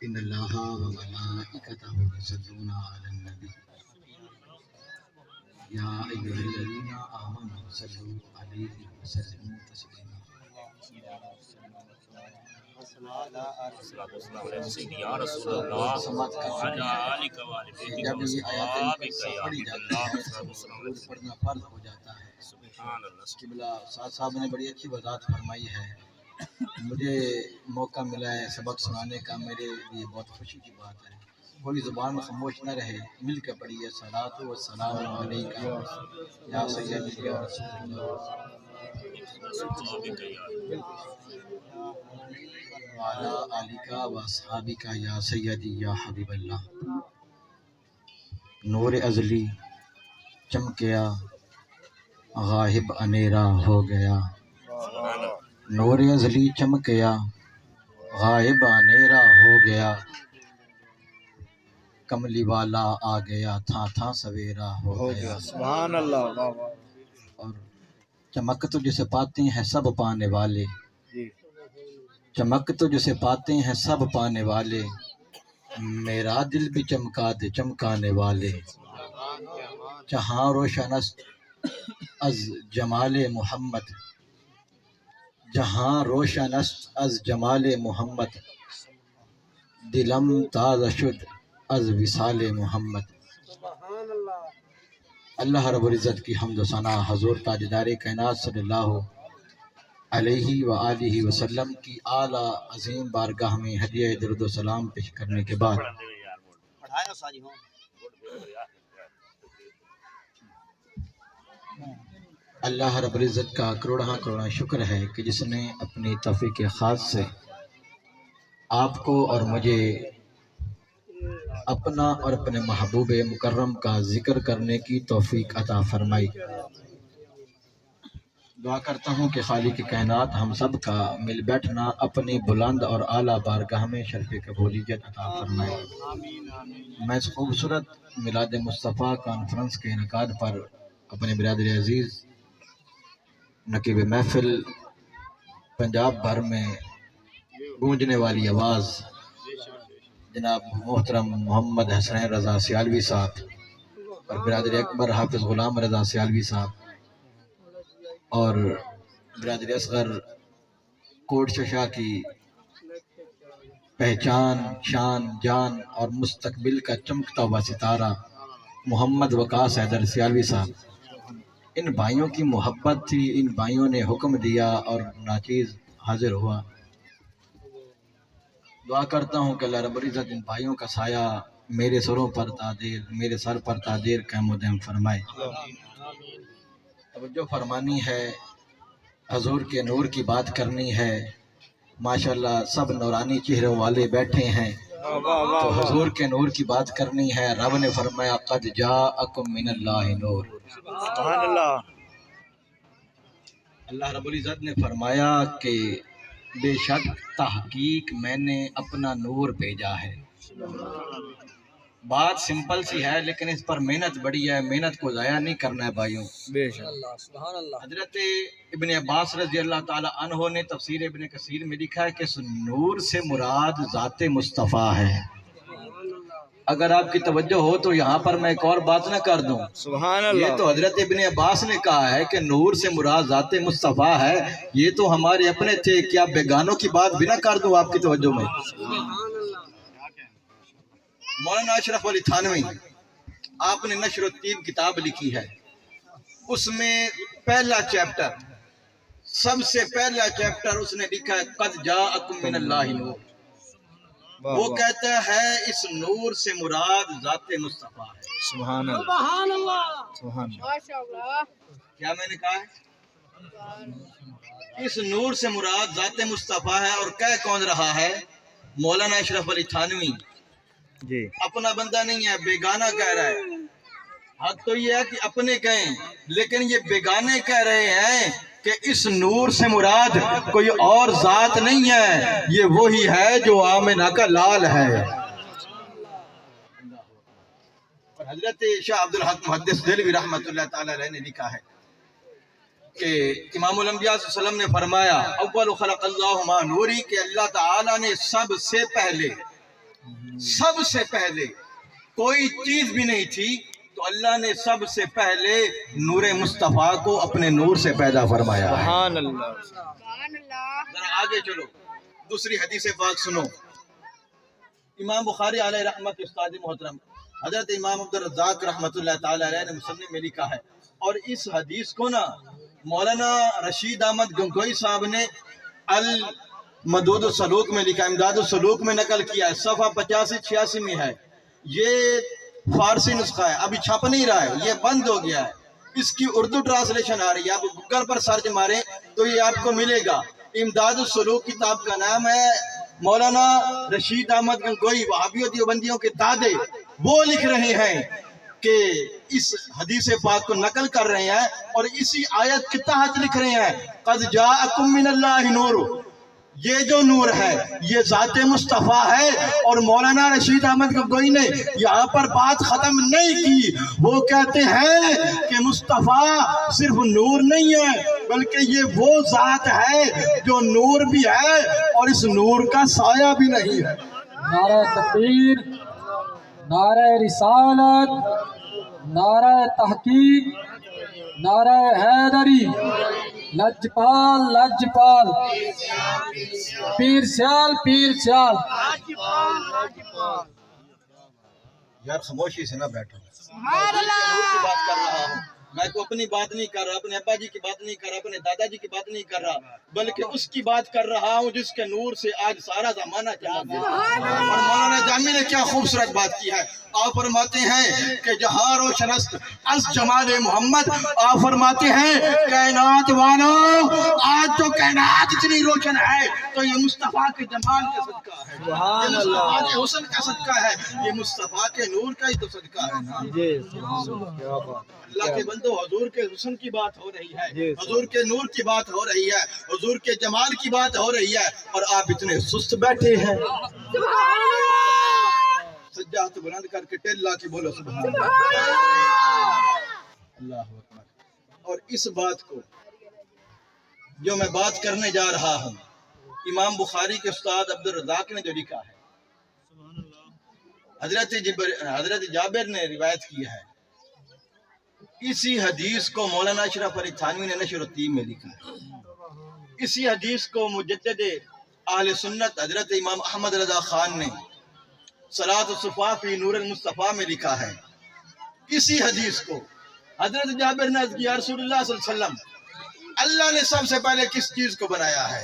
ان اللہ و ملائکتہ یصلون علی النبی یا ایھا الذین آمنوا صلوا علیہ وسلموا تسلیما۔ جب یہ آیات پڑھی جاتی ہے درود پڑھنا فرض ہو جاتا ہے۔ قبلہ استاد صاحب نے بڑی اچھی وضاحت فرمائی ہے۔ مجھے موقع ملا ہے سبق سنانے کا، میرے لیے بہت خوشی کی بات ہے۔ کوئی زبان خاموش نہ رہے، مل کے پڑھیے صلاۃ و سلام علیکہ یا سیدی یا رسول اللہ وعلی آلکہ و اصحابکہ یا سیدی یا حبیب اللہ۔ نور ازلی چمکیا غائب اندھیرا ہو گیا، نور ازلی چمکیا غائب اندھیرا ہو گیا، کملی والا آ گیا تھا تھا سویرا ہو گیا۔ سبحان اللہ۔ اور چمک تو جسے پاتے ہیں سب پانے والے، چمک تو جسے پاتے ہیں سب پانے والے، میرا دل بھی چمکا دے چمکانے والے، جہاں روشن است از جمال محمد، جہاں روشن است از جمال محمد، دلم تازہ شد از وصال محمد۔ اللہ رب العزت کی حمد و ثنا حضور تاجدار کائنات صلی اللہ علیہ وآلہ وسلم کی اعلیٰ عظیم بارگاہ میں ہدیہ درود و سلام پیش کرنے کے بعد اللہ رب العزت کا کروڑا کروڑا شکر ہے کہ جس نے اپنی توفیق خاص سے آپ کو اور مجھے اپنا اور اپنے محبوب مکرم کا ذکر کرنے کی توفیق عطا فرمائی۔ دعا کرتا ہوں کہ خالق کائنات ہم سب کا مل بیٹھنا اپنی بلند اور اعلیٰ بارگاہ میں شرف قبولیت عطا فرمائے۔ میں اس خوبصورت میلاد مصطفیٰ کانفرنس کے انعقاد پر اپنے برادر عزیز نقیب محفل پنجاب بھر میں گونجنے والی آواز جناب محترم محمد حسنین رضا سیالوی صاحب اور برادر اکبر حافظ غلام رضا سیالوی صاحب اور برادر اصغر کوٹ ششا کی پہچان، شان، جان اور مستقبل کا چمکتا ہوا ستارہ محمد وقاص حیدر سیالوی صاحب، ان بھائیوں کی محبت تھی، ان بھائیوں نے حکم دیا اور ناچیز حاضر ہوا۔ دعا کرتا ہوں کہ اللہ رب العزت ان بھائیوں کا سایہ میرے سروں پر تادیر، میرے سر پر تادیر قائم و دائم فرمائے۔ توجہ فرمانی ہے، حضور کے نور کی بات کرنی ہے۔ ماشاءاللہ سب نورانی چہروں والے بیٹھے ہیں، تو حضور کے نور کی بات کرنی ہے۔ رب نے فرمایا قد جاءکم من اللہ نور۔ سبحان اللہ۔ اللہ رب العزت نے فرمایا کہ بے شک تحقیق میں نے اپنا نور بھیجا ہے۔ بات سمپل سی ہے لیکن اس پر محنت بڑی ہے، محنت کو ضائع نہیں کرنا ہے بھائیوں۔ بے شک۔ حضرت ابن عباس رضی اللہ تعالی عنہ نے تفسیر ابن کثیر میں لکھا ہے کہ اس نور سے مراد ذات مصطفیٰ ہے۔ اگر آپ کی توجہ ہو تو یہاں پر میں ایک اور بات نہ کر دوں، سبحان یہ اللہ۔ تو حضرت ابن عباس نے کہا ہے کہ نور سے مراد ذات مصطفیٰ ہے، یہ تو ہمارے اپنے تھے، کیا بیگانوں کی بات بھی نہ کر دوں آپ کی توجہ میں؟ مولانا اشرف علی تھانوی آپ نے نشر الطیب کتاب لکھی ہے، اس میں پہلا چیپٹر، سب سے پہلا چیپٹر اس نے لکھا ہے قد جاءکم من اللہ نور۔ وہ کہتا ہے اس نور سے مراد ذات مصطفیٰ ہے۔ سبحان اللہ۔ سبحان اللہ۔ کیا میں نے کہا ہے؟ اس نور سے مراد ذات مصطفیٰ ہے، اور کہہ کون رہا ہے؟ مولانا اشرف علی تھانوی۔ جی۔ اپنا بندہ نہیں ہے، بیگانہ کہہ رہا ہے۔ حق تو یہ ہے کہ اپنے کہیں، لیکن یہ بیگانے کہہ رہے ہیں کہ اس نور سے مراد کوئی اور ذات نہیں ہے، یہ وہی ہے جو آمنہ کا لال ہے۔ اور حضرت شاہ عبدالحق محدث دہلوی رحمۃ اللہ تعالی علیہ نے لکھا ہے کہ امام الانبیاء صلی اللہ علیہ وسلم نے فرمایا اول خلق اللہ ما نوری، کہ اللہ تعالیٰ نے سب سے پہلے سب سے پہلے کوئی چیز بھی نہیں تھی تو اللہ نے سب سے پہلے نور مصطفیٰ کو اپنے نور سے پیدا فرمایا ہے۔ سبحان اللہ۔ ذرا آگے چلو، دوسری حدیث پاک سنو۔ امام بخاری علیہ رحمت استاد محترم حضرت امام عبدالرزاق رحمت اللہ تعالی علیہ نے مسلم میں لکھا ہے، اور اس حدیث کو نا مولانا رشید احمد گنگوئی صاحب نے المدود السلوک میں لکھا، امداد السلوک میں نقل کیا ہے، صفحہ 85-86 میں ہے۔ یہ فارسی نسخہ ہے، ابھی چھپ نہیں رہا ہے، یہ بند ہو گیا ہے۔ اس کی اردو ٹرانسلیشن آ رہی ہے، آپ گوگل پر سرچ ماریں تو یہ آپ کو ملے گا۔ امداد السلوک کتاب کا نام ہے، مولانا رشید احمد گنگوئی وہابیوں دیوبندیوں کے دادے وہ لکھ رہے ہیں کہ اس حدیث پاک کو نقل کر رہے ہیں اور اسی آیت کے تحت لکھ رہے ہیں قد جاءکم من اللہ نور، یہ جو نور ہے یہ ذات مصطفیٰ ہے۔ اور مولانا رشید احمد گنگوئی نے یہاں پر بات ختم نہیں کی، وہ کہتے ہیں کہ مصطفیٰ صرف نور نہیں ہے بلکہ یہ وہ ذات ہے جو نور بھی ہے اور اس نور کا سایہ بھی نہیں ہے۔ نعرہ تکبیر، نعرہ رسالت، نعرہ تحقیق، نعرہ حیدری، لجپال لجپال، پیر سیال پیر سیال۔ یار خاموشی سے نہ بیٹھو، میں کی بات کر رہا ہوں، میں تو اپنی بات نہیں کر رہا، اپنے ابا جی کی بات نہیں کر رہا، اپنے دادا جی کی بات نہیں کر رہا، بلکہ اس کی بات کر رہا ہوں جس کے نور سے آج سارا زمانہ چلا گیا۔ اور مولانا جامی نے کیا خوبصورت بات کی ہے، آپ فرماتے ہیں کہ جہاں روشن است از جمال محمد، آپ فرماتے ہیں کائنات والو آج تو کائنات اتنی روشن ہے تو یہ مصطفیٰ کے جمال کا صدقہ ہے، یہ مصطفیٰ کے حسن کا صدقہ ہے، یہ مصطفیٰ کے نور کا ہی تو صدقہ ہے نا۔ اللہ کے بندو، حضور کے حسن کی بات ہو رہی ہے، حضور کے نور کی بات ہو رہی ہے، حضور کے جمال کی بات ہو رہی ہے، اور آپ اتنے سست بیٹھے ہیں۔ سجاد بلند کر کے ٹیلا کی بولو سبحان اللہ۔ اللہ اکبر۔ اور اس بات کو جو میں بات کرنے جا رہا ہوں امام بخاری کے استاد عبدالرزاق نے جو لکھا ہے، حضرت جابر نے روایت کیا ہے، اسی حدیث کو مولانا اشرف علی تھانوی نے نشر التیم میں لکھا ہے، اسی حدیث کو مجدد اہل سنت حضرت امام احمد رضا خان نے صلاۃ الصفا فی نور المصطفیٰ میں لکھا ہے، اسی حدیث کو حضرت جابر نے عرض کیا رسول اللہ صلی اللہ علیہ وسلم اللہ نے سب سے پہلے کس چیز کو بنایا ہے،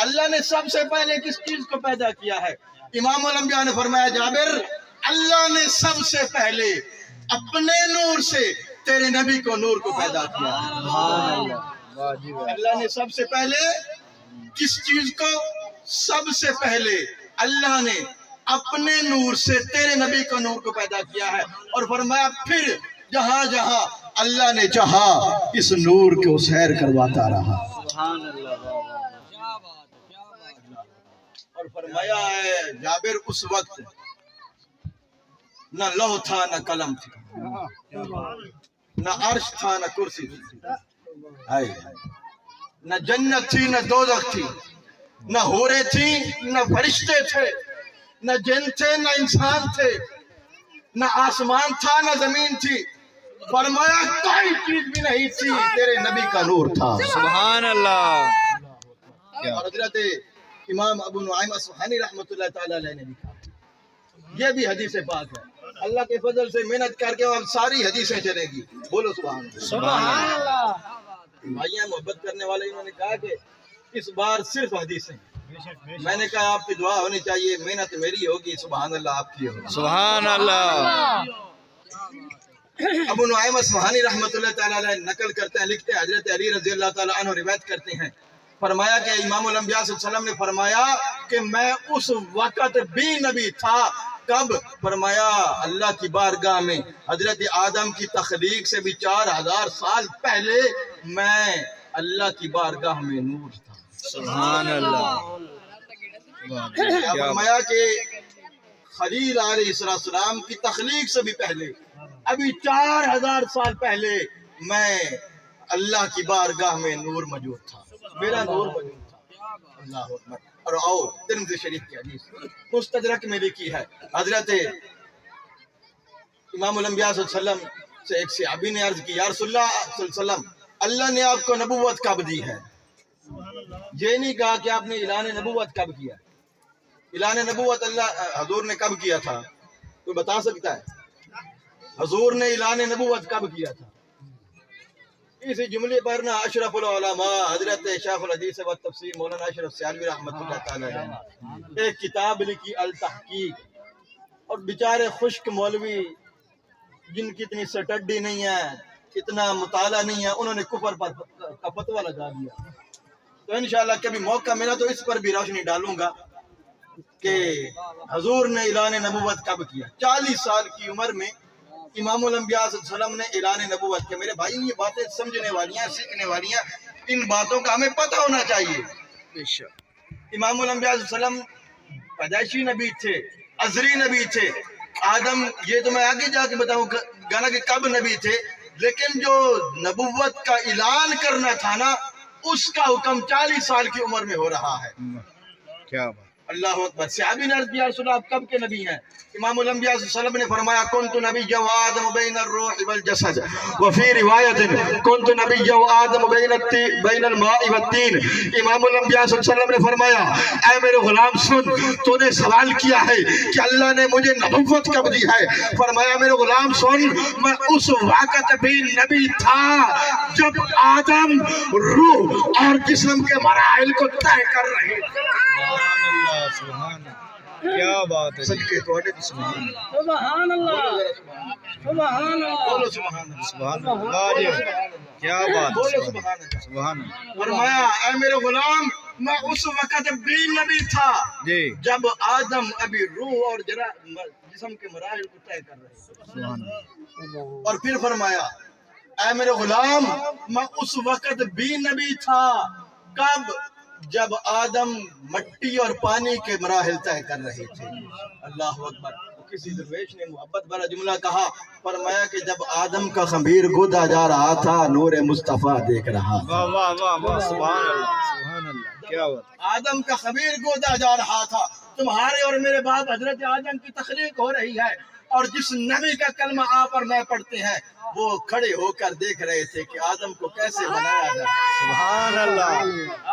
اللہ نے سب سے پہلے کس چیز کو پیدا کیا ہے؟ امام الانبیاء نے فرمایا جابر اللہ نے سب سے پہلے اپنے نور سے تیرے نبی کو نور کو پیدا کیا ہے۔ اللہ نے سب سے پہلے کس چیز کو؟ سب سے پہلے اللہ نے اپنے نور سے تیرے نبی کو نور کو پیدا کیا ہے، اور فرمایا پھر جہاں جہاں اللہ نے چاہا اس نور کو سیر کرواتا رہا، اور فرمایا ہے جابر اس وقت نہ لوح تھا نہ قلم تھی، نہ عرش تھا نہ کرسی تھی، نہ جنت تھی نہ دوزخ تھی، نہ حوریں تھی نہ فرشتے تھے، نہ جن تھے نہ انسان تھے، نہ آسمان تھا نہ زمین تھی، فرمایا کوئی چیز بھی نہیں تھی، تیرے نبی کا نور تھا۔ سبحان اللہ۔ اور حضرت امام ابو نعیم اصفہانی رحمت اللہ تعالی علیہ نے لکھا، یہ بھی حدیث پاک ہے، اللہ کے فضل سے محنت کر کے اب ساری حدیثیں چلیں گی، بولو سبحان اللہ۔ بھائیاں محبت کرنے والے انہوں نے کہا کہ اس بار صرف حدیثیں، میں نے کہا آپ کی دعا ہونی چاہیے، محنت میری ہوگی، سبحان اللہ آپ کی ہوگی۔ سبحان اللہ۔ ابو نعیم اصفہانی رحمت اللہ تعالی علیہ نقل کرتے ہیں، لکھتے ہیں حضرت علی رضی اللہ تعالیٰ عنہ روایت کرتے ہیں، فرمایا کہ امام الانبیاء صلی اللہ علیہ وسلم نے فرمایا کہ میں اس وقت بھی نبی تھا، کب؟ فرمایا اللہ کی بارگاہ میں حضرت آدم کی تخلیق سے بھی 4000 سال پہلے میں اللہ کی بارگاہ میں نور تھا۔ سبحان اللہ۔ فرمایا کہ خلیل علیہ السلام کی تخلیق سے بھی پہلے، ابھی 4000 سال پہلے میں اللہ کی بارگاہ میں نور موجود تھا، میرا نور موجود تھا۔ اللہ اکبر۔ اور آؤ ترمذی شریف کی حدیث مستدرک میں لکھی ہے، حضرت امام الانبیاء صلی اللہ علیہ وسلم سے ایک صحابی نے عرض کی، یا رسول اللہ صلی اللہ علیہ وسلم اللہ نے آپ کو نبوت کب دی ہے؟ یہ نہیں کہا کہ آپ نے اعلان نبوت کب کیا، اعلان نبوت اللہ حضور نے کب کیا تھا؟ کوئی بتا سکتا ہے حضور نے اعلان نبوت کب کیا تھا؟ اسی جملے پر نا اشرف العلماء حضرت شیخ الحدیث و تفسیر مولانا اشرف سیالوی رحمۃ اللہ تعالی علیہ ایک کتاب لکھی التحقیق، اور بیچارے خشک مولوی جن کی اتنی سٹڈی نہیں ہے، اتنا مطالعہ نہیں ہے، انہوں نے کفر پر کا فتویٰ لگا دیا۔ تو انشاءاللہ کبھی موقع ملا تو اس پر بھی روشنی ڈالوں گا کہ حضور نے اعلان نبوت کب کیا۔ 40 سال کی عمر میں امام الانبیاء صلی اللہ علیہ وسلم نے اعلان نبوت کیا۔ میرے بھائی یہ باتیں سمجھنے والی ہیں، سیکھنے والی ہیں، ان باتوں کا ہمیں پتہ ہونا چاہیے۔ امام الانبیاء صلی اللہ علیہ وسلم پیدائشی نبی تھے، ازلی نبی تھے۔ آدم یہ تو میں آگے جا کے بتاؤں گا کہ کب نبی تھے، لیکن جو نبوت کا اعلان کرنا تھا نا، اس کا حکم 40 سال کی عمر میں ہو رہا ہے۔ کیا بات، اللہ اکبر۔ صحابی نے عرض کیا، رسول اللہ آپ کب کے نبی ہیں؟ امام الانبیاء صلی اللہ علیہ وسلم نے فرمایا، کنت نبی و آدم بین الروح والجسد، وفی روایت کنت نبی و آدم بین الماء والتین۔ امام الانبیاء صلی اللہ علیہ وسلم نے فرمایا، اے میرے غلام سن، تو نے سوال کیا ہے کہ اللہ نے مجھے نبوت کب دی ہے؟ فرمایا میرے غلام سن، میں اس وقت بھی نبی تھا جب آدم روح اور جسم کے مراحل کو طے کر رہے تھے۔ سبحان اللہ، کیا بات ہے، صدقے توڑے سبحان اللہ، سبحان اللہ، سبحان اللہ، بولو سبحان اللہ، سبحان اللہ جی، کیا بات ہے، بولو سبحان اللہ۔ سبحان اللہ فرمایا اے میرے غلام، میں اس وقت بھی نبی تھا جی، جب آدم ابھی روح اور جسم کے مراحل کو طے کر رہے تھے۔ سبحان اللہ، اور پھر فرمایا اے میرے غلام، میں اس وقت بھی نبی تھا کب؟ جب آدم مٹی اور پانی کے مراحل طے کر رہے تھے۔ اللہ اکبر۔ کسی درویش نے محبت بھرا جملہ کہا، فرمایا کہ جب آدم کا خمیر گودا جا رہا تھا، نور مصطفیٰ دیکھ رہا تھا۔ واہ واہ واہ واہ، سبحان اللہ، سبحان اللہ، کیا بات، آدم کا خمیر گودا جا رہا تھا، تمہارے اور میرے باپ حضرت آدم کی تخلیق ہو رہی ہے، اور جس نبی کا کلمہ آپ اور میں پڑھتے ہیں وہ کھڑے ہو کر دیکھ رہے تھے کہ آدم کو کیسے بنایا جا رہا ہے، سبحان اللہ،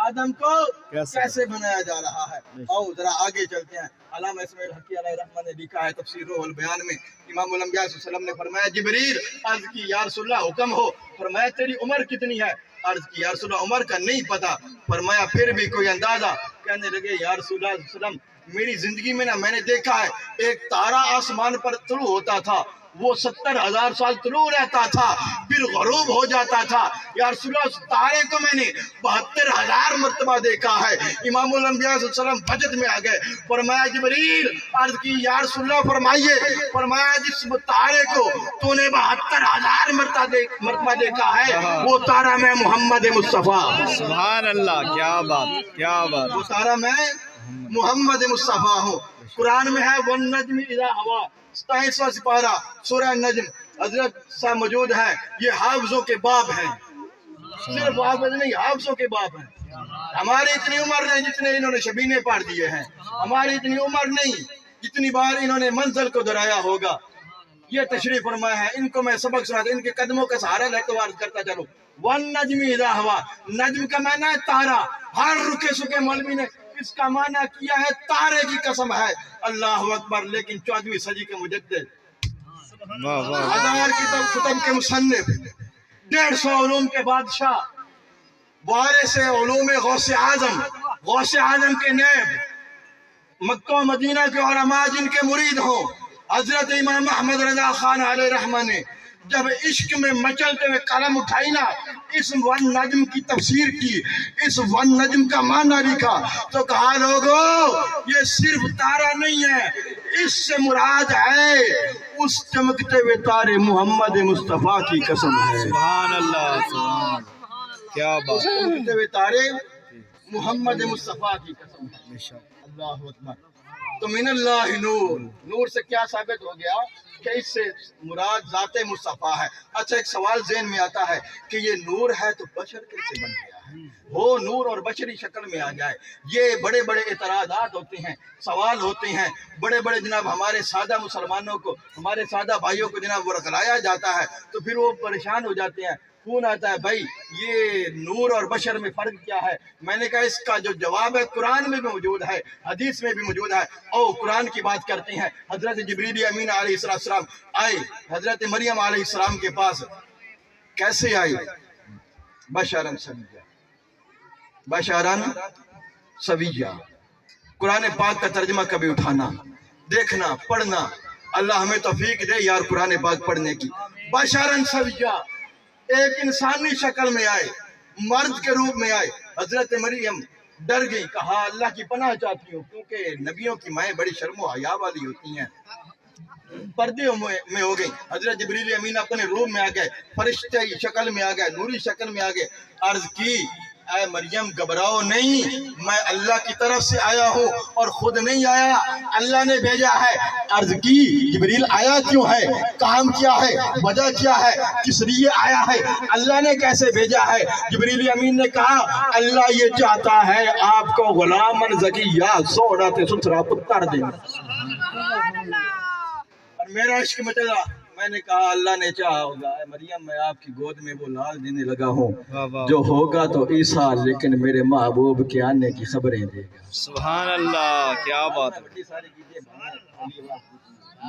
آدم کو کیسے بنایا جا رہا ہے۔ آؤ ذرا آگے چلتے ہیں۔ علامہ اسماعیل حقی علیہ الرحمہ نے لکھا ہے تفسیر روح البیان میں، امام الانبیاء صلی اللہ علیہ وسلم نے فرمایا، جبریل عرض کی یا رسول اللہ حکم ہو۔ فرمایا تیری عمر کتنی ہے؟ عرض کی یا رسول اللہ عمر کا نہیں پتا۔ فرمایا پھر بھی کوئی اندازہ؟ کہنے لگے یا رسول اللہ صلی اللہ علیہ وسلم میری زندگی میں نا میں نے دیکھا ہے ایک تارا آسمان پر طلوع ہوتا تھا، وہ 70,000 سال طلوع رہتا تھا، پھر غروب ہو جاتا تھا۔ یا رسول اللہ اس تارے کو میں نے 72,000 مرتبہ دیکھا ہے۔ امام الانبیاء صلی اللہ علیہ وسلم بجت میں آ گئے۔ فرمایا جبریل عرض کی یا رسول اللہ فرمائیے۔ فرمایا جس تارے کو تو نے 72,000 مرتبہ دیکھا ہے، وہ تارا میں محمد مصطفیٰ۔ سبحان اللہ، کیا بات، کیا بات، وہ تارا میں محمد مصطفیٰ ہوں۔ قرآن میں ہے وَالنَّجْمِ إِذَا هَوَىٰ، 27واں سپارہ سورہ نجم، حضرت صاحب موجود ہے۔ یہ حافظوں کے باب ہیں، صرف حافظ نہیں، حافظوں کے باب ہیں۔ ہماری اتنی عمر نہیں جتنے انہوں نے شبینے پڑھ دیے ہیں، ہماری اتنی عمر نہیں جتنی بار انہوں نے منزل کو دہرایا ہوگا۔ یہ تشریف فرمایا ہے، ان کو میں سبق سنا ان کے قدموں کا سہارا لے کے عرض کرتا چلوں۔ وَالنَّجْمِ إِذَا هَوَىٰ، نجم کا معنی ہے تارا۔ ہر رکے سکے مولوی نے اس کا معنی کیا ہے تارے کی قسم ہے۔ اللہ اکبر۔ لیکن 14ویں صدی کے مجدد، واہ واہ، 1000 کتب کے مصنف، 150 علوم کے بادشاہ، وارث علوم غوث اعظم کے نیب، مکہ و مدینہ کے علماء جن کے مرید ہوں، حضرت امام احمد رضا خان علیہ رحمہ نے جب عشق میں مچلتے ہوئے قلم اٹھائی نا، اس ون نجم کی تفسیر کی، اس ون نجم کا معنی لکھا، تو کہا لوگو یہ صرف تارا نہیں ہے، اس سے مراد ہے اس چمکتے ہوئے تارے محمد مصطفیٰ کی قسم ہے۔ سبحان اللہ، سبحان اللہ، کیا بات، چمکتے ہوئے تارے محمد مصطفیٰ کی قسم ہے۔ بے شک، اللہ اکبر۔ تو من اللہ نور، نور سے کیا ثابت ہو گیا کہ اس سے مراد ذات مصطفیٰ ہے۔ اچھا ایک سوال ذہن میں آتا ہے کہ یہ نور ہے تو بشر کیسے بن گیا ہے؟ وہ نور اور بشری شکل میں آ جائے۔ یہ بڑے بڑے اعتراضات ہوتے ہیں، سوال ہوتے ہیں، بڑے بڑے جناب ہمارے سادہ مسلمانوں کو، ہمارے سادہ بھائیوں کو جناب ورگلایا جاتا ہے تو پھر وہ پریشان ہو جاتے ہیں۔ فون آتا ہے بھائی یہ نور اور بشر میں فرق کیا ہے؟ میں نے کہا اس کا جو جواب ہے قرآن میں بھی موجود ہے، حدیث میں بھی موجود ہے۔ او قرآن کی بات کرتے ہیں، حضرت جبریل امین علیہ السلام آئے حضرت مریم علیہ السلام کے پاس۔ کیسے آئے؟ بشرن سویہ، بشرن سویہ۔ قرآن پاک کا ترجمہ کبھی اٹھانا، دیکھنا، پڑھنا، اللہ ہمیں توفیق دے یار قرآن پاک پڑھنے کی۔ بشرن سویہ، ایک انسانی شکل میں آئے، مرد کے روپ میں آئے۔ حضرت مریم ڈر گئی، کہا اللہ کی پناہ چاہتی ہوں، کیونکہ نبیوں کی مائیں بڑی شرم و حیا والی ہوتی ہیں، پردے میں ہو گئی۔ حضرت جبریل امین اپنے روم میں آ گئے، فرشتے شکل میں آ گئے، نوری شکل میں آ گئے۔ عرض کی اے مریم گھبراؤ نہیں، میں اللہ کی طرف سے آیا ہوں اور خود نہیں آیا، اللہ نے بھیجا ہے۔ عرض کی جبریل آیا کیوں ہے؟ کام کیا ہے؟ وجہ کیا ہے؟ کس لیے آیا ہے؟ اللہ نے کیسے بھیجا ہے؟ جبریل امین نے کہا اللہ یہ چاہتا ہے آپ کو غلامن زکیہ سوڑا تے ستھرا پتر دیں۔ اور میرا عشق میں چلا، میں نے کہا اللہ نے چاہا ہوگا۔ اے مریم میں آپ کی گود میں وہ لال دینے لگا ہوں جو ہوگا تو عیسیٰ، لیکن میرے محبوب کے آنے کی خبریں دے گا۔ سبحان اللہ، کیا بات ہے۔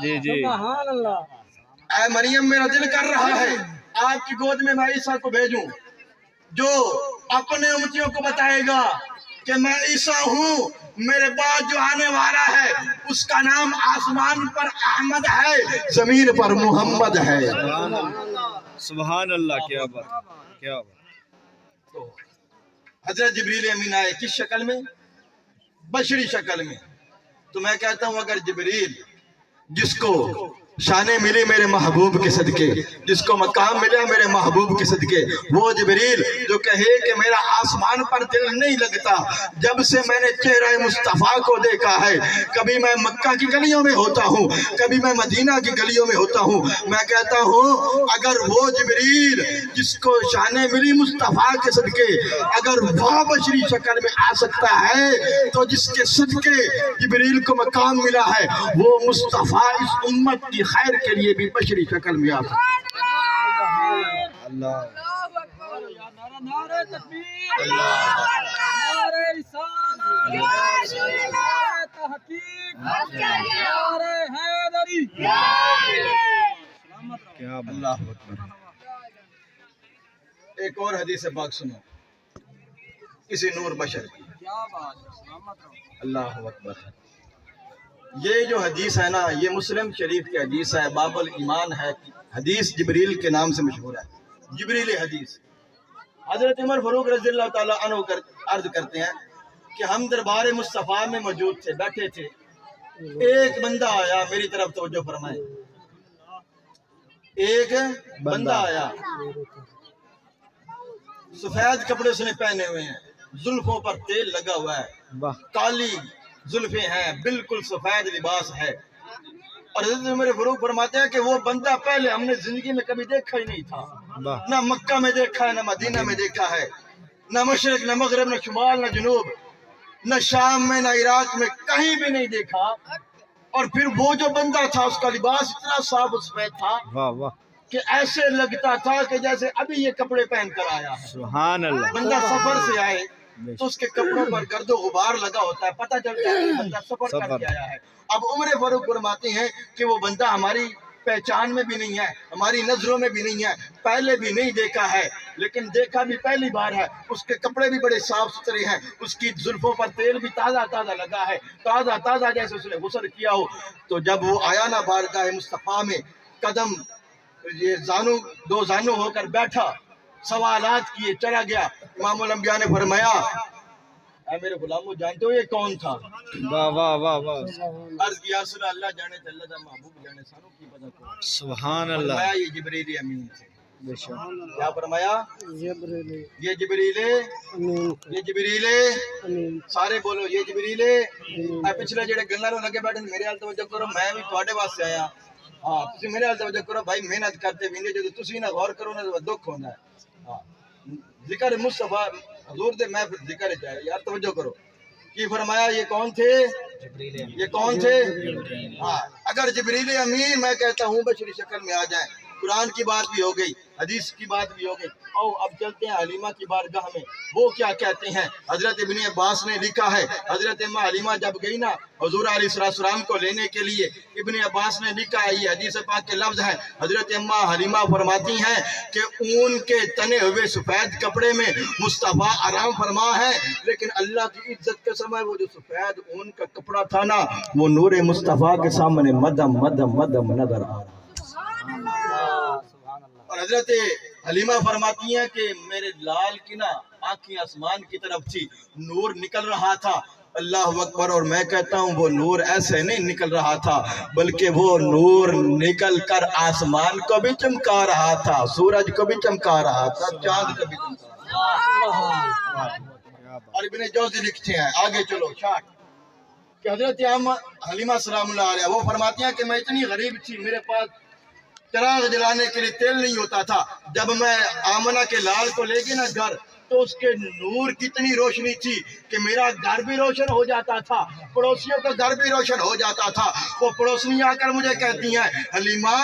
جی جی سبحان اللہ۔ اے مریم میرا دل کر رہا ہے آپ کی گود میں عیسیٰ کو بھیجوں، جو اپنے امتیوں کو بتائے گا کہ میں عیسیٰ ہوں، میرے بعد جو آنے والا ہے اس کا نام آسمان پر احمد ہے، زمین پر محمد ہے۔ سبحان اللہ، کیا بات، کیا بات۔ حضرت جبریل امین آئے کس شکل میں؟ بشری شکل میں۔ تو میں کہتا ہوں اگر جبریل جس کو شانیں ملی میرے محبوب کے صدقے، جس کو مقام ملا میرے محبوب کے صدقے، وہ جبریل جو کہے کہ میرا آسمان پر دل نہیں لگتا جب سے میں نے چہرہ مصطفیٰ کو دیکھا ہے، کبھی میں مکہ کی گلیوں میں ہوتا ہوں، کبھی میں مدینہ کی گلیوں میں ہوتا ہوں، میں کہتا ہوں اگر وہ جبریل جس کو شانیں ملی مصطفیٰ کے صدقے اگر وہ بشری شکل میں آ سکتا ہے تو جس کے صدقے جبریل کو مقام ملا ہے وہ مصطفیٰ اس امت کی خیر کے لیے بھی بشری شکل میں آ سکتا ہے۔ اللہ، نعرہ تکبیر، نعرہ رسالت، نعرہ تحقیق، نعرہ حیدری۔ کیا بات۔ اللہ اکبر۔ ایک اور حدیث پاک سنو کسی نور بشر کی۔ اللہ اکبر۔ یہ جو حدیث ہے نا یہ مسلم شریف کی حدیث ہے، باب الایمان ہے، حدیث جبریل کے نام سے مشہور ہے، جبریل حدیث۔ حضرت عمر فاروق رضی اللہ تعالیٰ عنہ عرض کرتے ہیں کہ ہم دربار مصطفیٰ میں موجود تھے، بیٹھے تھے، ایک بندہ آیا، میری طرف توجہ فرمائیں، ایک بندہ آیا، سفید کپڑے اس نے پہنے ہوئے ہیں، زلفوں پر تیل لگا ہوا ہے، کالی زلفیں ہیں، بالکل سفید لباس ہے۔ اور حضرت عمر فاروق فرماتے ہیں کہ وہ بندہ پہلے ہم نے زندگی میں کبھی دیکھا ہی نہیں تھا، نہ مکہ میں دیکھا ہے، نہ مدینہ میں دیکھا ہے، نہ مشرق نہ مغرب نہ شمال نہ جنوب، نہ شام میں نہ عراق میں، کہیں بھی نہیں دیکھا۔ اور پھر وہ جو بندہ تھا اس کا لباس اتنا صاف و سفید تھا واہ واہ، کہ ایسے لگتا تھا کہ جیسے ابھی یہ کپڑے پہن کر آیا ہے۔ سبحان اللہ۔ بندہ سفر سے آئے تو اس کے کپڑوں پر گرد و غبار لگا ہوتا ہے، پتہ چلتا ہے کہ بندہ سفر کر کے آیا ہے۔ اب عمر فاروق فرماتے ہیں کہ وہ بندہ ہماری پہچان میں بھی نہیں ہے، ہماری نظروں میں بھی نہیں ہے، پہلے بھی نہیں دیکھا ہے، لیکن دیکھا بھی پہلی بار ہے۔ اس کے کپڑے بھی بڑے صاف ستھرے ہیں، اس کی زلفوں پر تیل بھی تازہ تازہ لگا ہے، تازہ تازہ جیسے اس نے غسل کیا ہو۔ تو جب وہ آیا نا بارگاہ مصطفیٰ میں، قدم یہ دو زانو ہو کر بیٹھا، سوالات کیے، چلا گیا۔ امام الانبیاء نے فرمایا اے میرے غلاموں جانتے ہو یہ کون تھا؟ واہ واہ واہ واہ، عرض کیا رسول اللہ جانے تے اللہ دا محبوب جانے سانو کی پتہ کون؟ سبحان اللہ۔ فرمایا یہ جبریل امین تھے۔ بے شک۔ کیا فرمایا؟ یہ جبریل امین، سارے بولو یہ جبریل اے پچھلے جڑے گلاں نوں لگے بیٹھے میرے حال توجہ کرو، میں بھی تواڈے واسطے آیا ہاں، تسی میرے حال توجہ کرو بھائی، محنت کرتے ویندے جدوں تسی نہ غور کرو نا دکھ ہوندا ہے۔ ہاں، ذکر مصطفیٰ حضور دے میں پھر ذکر جائے یار توجہ کرو کی فرمایا یہ کون تھے یہ کون تھے ہاں اگر جبریل امین میں کہتا ہوں بشری شکل میں آ جائیں قرآن کی بات بھی ہو گئی حدیث کی بات بھی ہو گئی او اب چلتے ہیں حلیمہ کی بارگاہ میں وہ کیا کہتے ہیں حضرت ابن عباس نے لکھا ہے حضرت اماں حلیمہ جب گئی نا حضور علیہ السلام کو لینے کے لیے ابن عباس نے لکھا ہے یہ حدیث پاک کے لفظ ہیں حضرت اماں حلیمہ فرماتی ہیں کہ اون کے تنے ہوئے سفید کپڑے میں مصطفیٰ آرام فرما ہے لیکن اللہ کی عزت کے سمے وہ جو سفید اون کا کپڑا تھا نا وہ نور مصطفیٰ کے سامنے مدم مدم مدم نظر آ رہا اور حضرت حلیمہ فرماتی ہیں کہ میرے لال کی نا آنکھیں آسمان کی طرف تھی نور نکل رہا تھا اللہ اکبر اور میں کہتا ہوں وہ نور ایسے نہیں نکل رہا تھا بلکہ وہ نور نکل کر آسمان کو بھی چمکا رہا تھا سورج کو بھی چمکا رہا تھا چاند کو بھی چمکا رہا تھا اور ابن جوزی لکھتے ہیں آگے چلو شاٹ کہ حضرت حلیمہ سلام اللہ علیہ وہ فرماتی ہیں کہ میں اتنی غریب تھی میرے پاس چراغ جلانے کے لیے تیل نہیں ہوتا تھا جب میں آمنہ کے لال کو لے گئی نا گھر تو اس کے نور کی اتنی روشنی تھی کہ میرا گھر بھی روشن ہو جاتا تھا پڑوسیوں کا گھر بھی روشن ہو جاتا تھا وہ پڑوسنی آ کر مجھے کہتی ہیں حلیمہ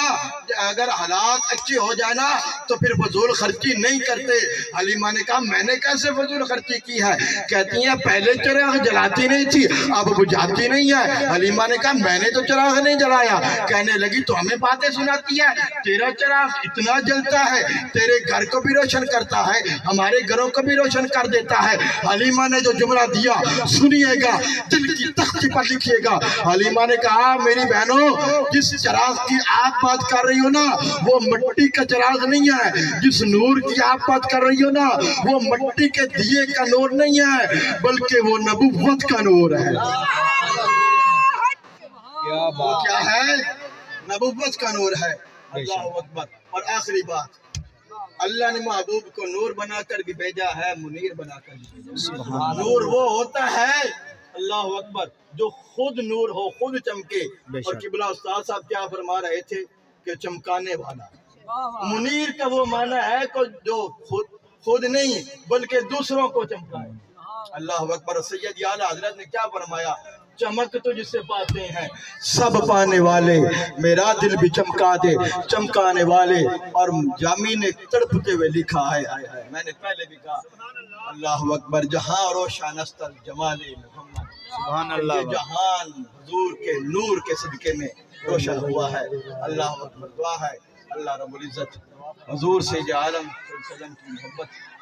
اگر حالات اچھے ہو جائے نا تو پھر فضول خرچی نہیں کرتے حلیمہ نے کہا میں نے کیسے فضول خرچی کی ہے کہتی ہیں پہلے چراغ جلاتی نہیں تھی اب بجھاتی نہیں ہے حلیمہ نے کہا میں نے تو چراغ نہیں جلایا کہنے لگی تو ہمیں باتیں سناتی ہے تیرا چراغ اتنا جلتا ہے تیرے گھر کو بھی روشن کرتا ہے ہمارے گھروں کو بھی روشن کر دیتا ہے حلیمہ نے جو جملہ دیا سنیے گا دل کی تختی پر لکھیے گا حلیمہ نے کہا میری بہنوں جس چراغ کی آپ بات کر رہی ہو نا وہ مٹی کا چراغ نہیں ہے جس نور کی آپ بات کر رہی ہو نا وہ مٹی کے دیے کا نور نہیں ہے بلکہ وہ نبوت کا نور ہے وہ کیا ہے نبوت کا نور ہے اللہ اکبر اور آخری بات اللہ نے محبوب کو نور بنا کر بھی بھیجا ہے منیر بنا کر بھی بھیجا نور وہ ہوتا ہے اللہ اکبر جو خود نور ہو خود چمکے اور قبلہ استاد صاحب کیا فرما رہے تھے کہ چمکانے والا منیر کا وہ معنی ہے کہ جو خود نہیں بلکہ دوسروں کو چمکائے اللہ اکبر سید اعلیٰ حضرت نے کیا فرمایا چمک تو جسے پاتے ہیں سب پانے والے میرا دل بھی چمکا دے چمکانے والے اور جامی نے تڑپتے ہوئے لکھا ہے میں نے پہلے بھی کہا اللہ اکبر جہاں روشن استر جمال محمد سبحان اللہ جہان حضور کے نور کے صدقے میں روشن ہوا ہے اللہ اکبر دعا ہے اللہ رب العزت حضور سے عالم صلی اللہ علیہ وسلم کی محبت